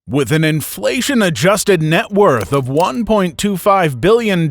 With an inflation-adjusted net worth of $1.25 billion,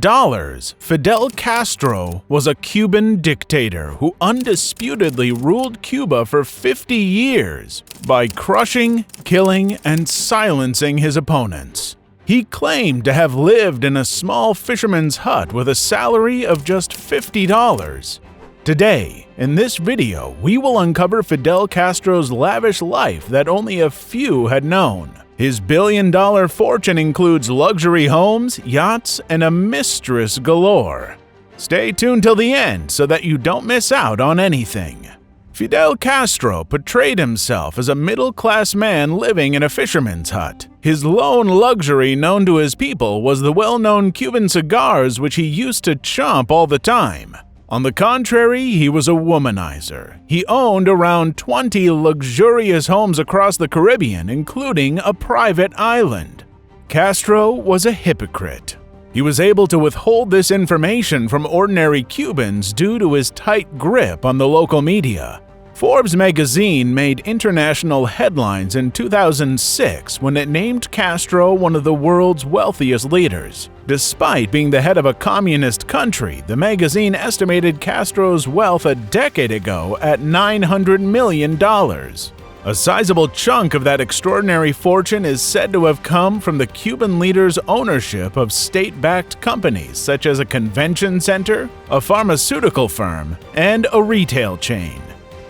Fidel Castro was a Cuban dictator who undisputedly ruled Cuba for 50 years by crushing, killing, and silencing his opponents. He claimed to have lived in a small fisherman's hut with a salary of just $50. Today, in this video, we will uncover Fidel Castro's lavish life that only a few had known. His billion-dollar fortune includes luxury homes, yachts, and a mistress galore. Stay tuned till the end so that you don't miss out on anything. Fidel Castro portrayed himself as a middle-class man living in a fisherman's hut. His lone luxury known to his people was the well-known Cuban cigars which he used to chomp all the time. On the contrary, he was a womanizer. He owned around 20 luxurious homes across the Caribbean, including a private island. Castro was a hypocrite. He was able to withhold this information from ordinary Cubans due to his tight grip on the local media. Forbes magazine made international headlines in 2006 when it named Castro one of the world's wealthiest leaders. Despite being the head of a communist country, the magazine estimated Castro's wealth a decade ago at $900 million. A sizable chunk of that extraordinary fortune is said to have come from the Cuban leader's ownership of state-backed companies such as a convention center, a pharmaceutical firm, and a retail chain.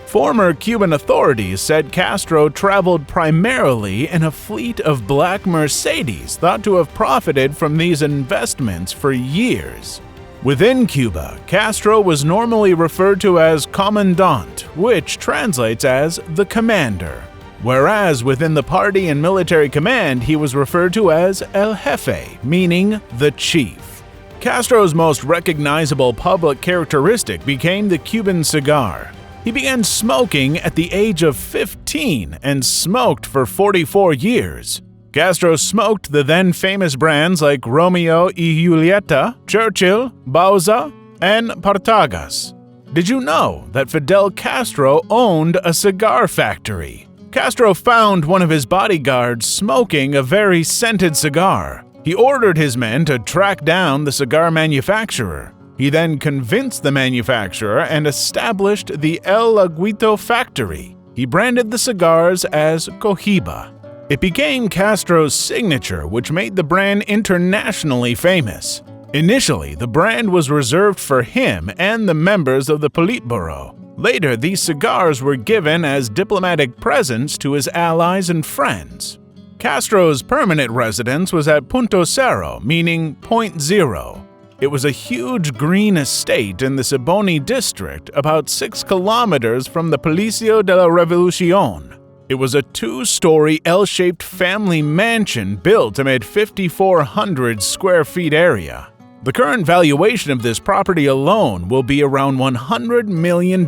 Former Cuban authorities said Castro traveled primarily in a fleet of black Mercedes thought to have profited from these investments for years. Within Cuba, Castro was normally referred to as Commandant, which translates as the commander, whereas within the party and military command he was referred to as El Jefe, meaning the chief. Castro's most recognizable public characteristic became the Cuban cigar. He began smoking at the age of 15 and smoked for 44 years. Castro smoked the then famous brands like Romeo y Julieta, Churchill, Bauza, and Partagas. Did you know that Fidel Castro owned a cigar factory? Castro found one of his bodyguards smoking a very scented cigar. He ordered his men to track down the cigar manufacturer. He then convinced the manufacturer and established the El Aguito factory. He branded the cigars as Cohiba. It became Castro's signature, which made the brand internationally famous. Initially, the brand was reserved for him and the members of the Politburo. Later, these cigars were given as diplomatic presents to his allies and friends. Castro's permanent residence was at Punto Cero, meaning Point Zero. It was a huge green estate in the Siboney district, about 6 kilometers from the Palacio de la Revolucion. It was a 2-story L-shaped family mansion built amid 5,400 square feet area. The current valuation of this property alone will be around $100 million.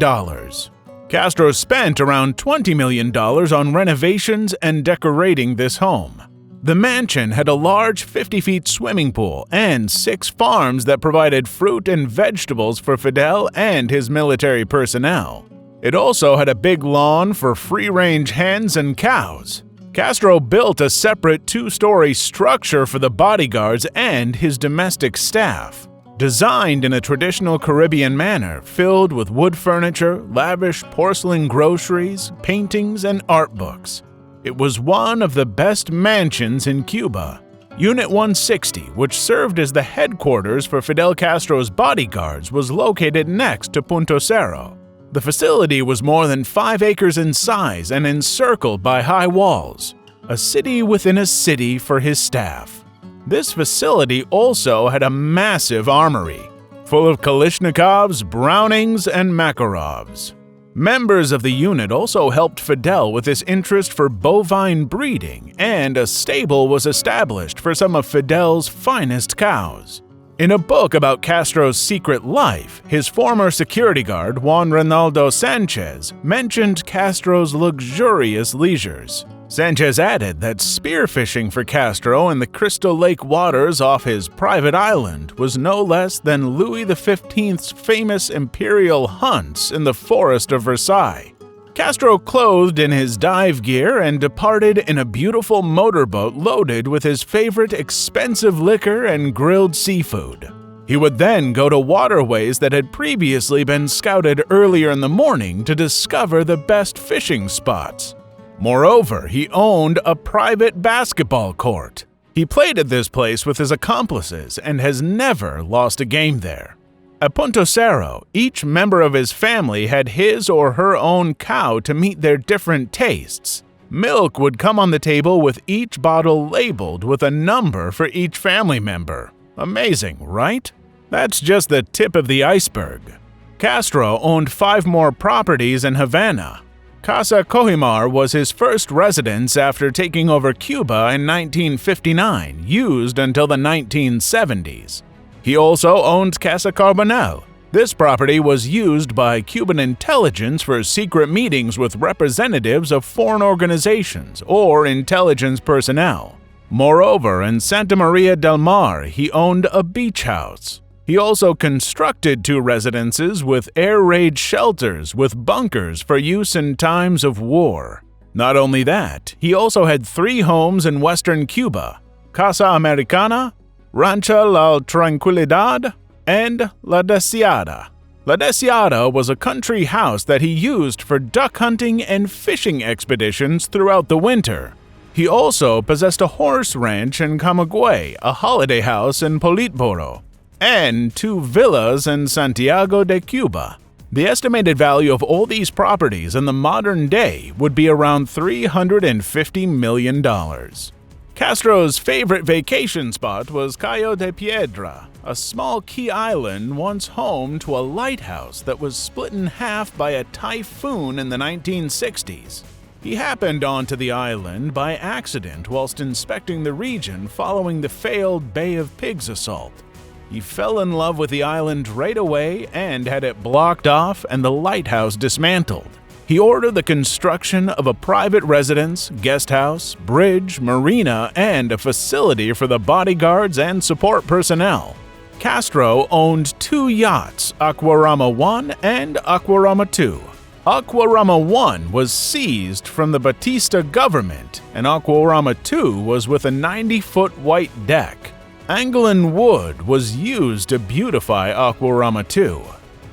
Castro spent around $20 million on renovations and decorating this home. The mansion had a large 50-feet swimming pool and 6 farms that provided fruit and vegetables for Fidel and his military personnel. It also had a big lawn for free-range hens and cows. Castro built a separate 2-story structure for the bodyguards and his domestic staff. Designed in a traditional Caribbean manner, filled with wood furniture, lavish porcelain groceries, paintings, and art books. It was one of the best mansions in Cuba. Unit 160, which served as the headquarters for Fidel Castro's bodyguards, was located next to Punto Cero. The facility was more than 5 acres in size and encircled by high walls. A city within a city for his staff. This facility also had a massive armory, full of Kalashnikovs, Brownings, and Makarovs. Members of the unit also helped Fidel with his interest for bovine breeding, and a stable was established for some of Fidel's finest cows. In a book about Castro's secret life, his former security guard, Juan Reynaldo Sanchez, mentioned Castro's luxurious leisures. Sanchez added that spearfishing for Castro in the Crystal Lake waters off his private island was no less than Louis XV's famous imperial hunts in the forest of Versailles. Castro clothed in his dive gear and departed in a beautiful motorboat loaded with his favorite expensive liquor and grilled seafood. He would then go to waterways that had previously been scouted earlier in the morning to discover the best fishing spots. Moreover, he owned a private basketball court. He played at this place with his accomplices and has never lost a game there. At Punto Cerro, each member of his family had his or her own cow to meet their different tastes. Milk would come on the table with each bottle labeled with a number for each family member. Amazing, right? That's just the tip of the iceberg. Castro owned 5 more properties in Havana. Casa Cojimar was his first residence after taking over Cuba in 1959, used until the 1970s. He also owned Casa Carbonell. This property was used by Cuban intelligence for secret meetings with representatives of foreign organizations or intelligence personnel. Moreover, in Santa Maria del Mar, he owned a beach house. He also constructed 2 residences with air raid shelters with bunkers for use in times of war. Not only that, he also had 3 homes in western Cuba: Casa Americana, Rancho La Tranquilidad, and La Deseada. La Deseada was a country house that he used for duck hunting and fishing expeditions throughout the winter. He also possessed a horse ranch in Camagüey, a holiday house in Politburo, and 2 villas in Santiago de Cuba. The estimated value of all these properties in the modern day would be around $350 million. Castro's favorite vacation spot was Cayo de Piedra, a small key island once home to a lighthouse that was split in half by a typhoon in the 1960s. He happened onto the island by accident whilst inspecting the region following the failed Bay of Pigs assault. He fell in love with the island right away and had it blocked off and the lighthouse dismantled. He ordered the construction of a private residence, guest house, bridge, marina, and a facility for the bodyguards and support personnel. Castro owned 2 yachts, Aquarama 1 and Aquarama 2. Aquarama 1 was seized from the Batista government, and Aquarama 2 was with a 90-foot white deck. Angolan wood was used to beautify Aquarama 2.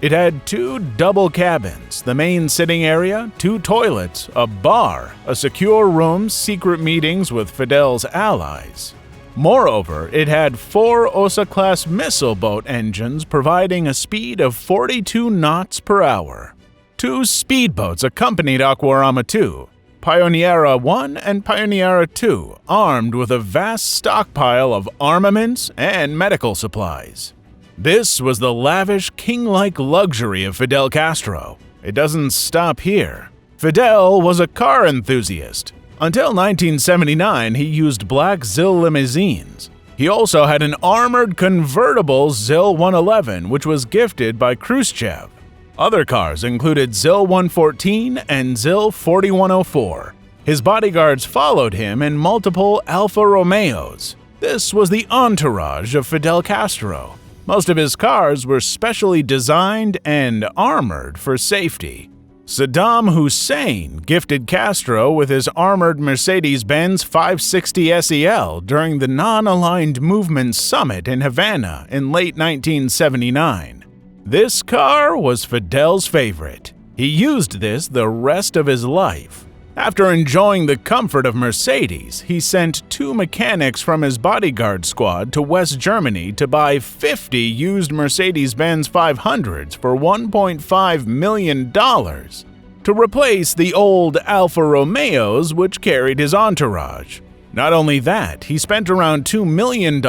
It had 2 double cabins, the main sitting area, 2 toilets, a bar, a secure room, secret meetings with Fidel's allies. Moreover, it had 4 Osa-class missile boat engines providing a speed of 42 knots per hour. 2 speedboats accompanied Aquarama 2, Pioneera 1 and Pioneera 2, armed with a vast stockpile of armaments and medical supplies. This was the lavish, king-like luxury of Fidel Castro. It doesn't stop here. Fidel was a car enthusiast. Until 1979, he used black ZIL limousines. He also had an armored convertible ZIL 111, which was gifted by Khrushchev. Other cars included ZIL 114 and ZIL 4104. His bodyguards followed him in multiple Alfa Romeos. This was the entourage of Fidel Castro. Most of his cars were specially designed and armored for safety. Saddam Hussein gifted Castro with his armored Mercedes-Benz 560 SEL during the Non-Aligned Movement Summit in Havana in late 1979. This car was Fidel's favorite. He used this the rest of his life. After enjoying the comfort of Mercedes, he sent 2 mechanics from his bodyguard squad to West Germany to buy 50 used Mercedes-Benz 500s for $1.5 million to replace the old Alfa Romeos which carried his entourage. Not only that, he spent around $2 million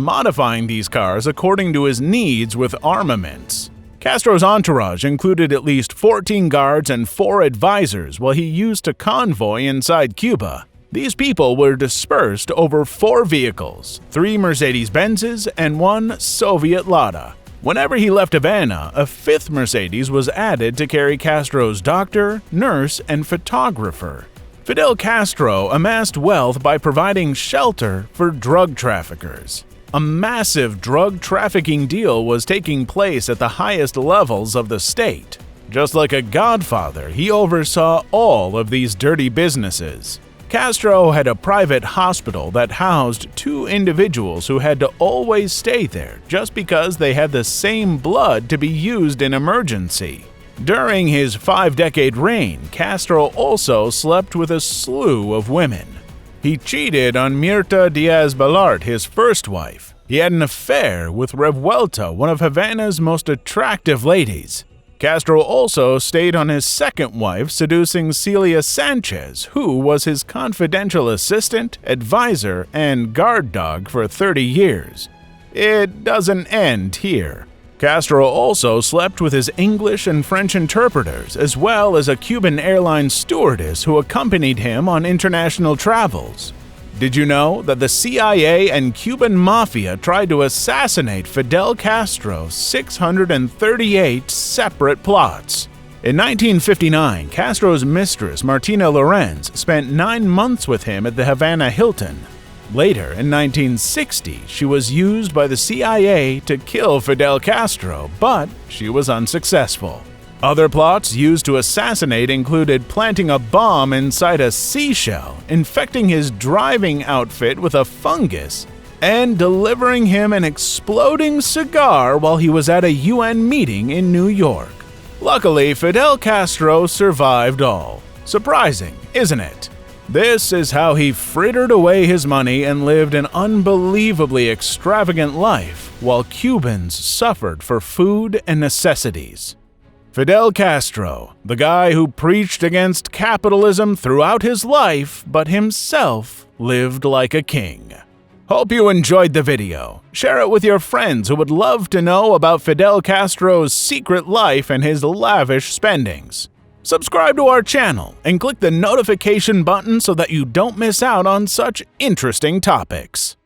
modifying these cars according to his needs with armaments. Castro's entourage included at least 14 guards and 4 advisors while he used a convoy inside Cuba. These people were dispersed over 4 vehicles, 3 Mercedes-Benzes and 1 Soviet Lada. Whenever he left Havana, a 5th Mercedes was added to carry Castro's doctor, nurse, and photographer. Fidel Castro amassed wealth by providing shelter for drug traffickers. A massive drug trafficking deal was taking place at the highest levels of the state. Just like a godfather, he oversaw all of these dirty businesses. Castro had a private hospital that housed 2 individuals who had to always stay there just because they had the same blood to be used in emergency. During his 5-decade reign, Castro also slept with a slew of women. He cheated on Mirta Diaz-Balart, his first wife. He had an affair with Revuelta, one of Havana's most attractive ladies. Castro also stayed on his second wife, seducing Celia Sanchez, who was his confidential assistant, advisor, and guard dog for 30 years. It doesn't end here. Castro also slept with his English and French interpreters, as well as a Cuban Airlines stewardess who accompanied him on international travels. Did you know that the CIA and Cuban Mafia tried to assassinate Fidel Castro 638 separate plots? In 1959, Castro's mistress, Martina Lorenz, spent 9 months with him at the Havana Hilton. Later, in 1960, she was used by the CIA to kill Fidel Castro, but she was unsuccessful. Other plots used to assassinate included planting a bomb inside a seashell, infecting his driving outfit with a fungus, and delivering him an exploding cigar while he was at a UN meeting in New York. Luckily, Fidel Castro survived all. Surprising, isn't it? This is how he frittered away his money and lived an unbelievably extravagant life while Cubans suffered for food and necessities. Fidel Castro, the guy who preached against capitalism throughout his life, but himself lived like a king. Hope you enjoyed the video. Share it with your friends who would love to know about Fidel Castro's secret life and his lavish spendings. Subscribe to our channel and click the notification button so that you don't miss out on such interesting topics.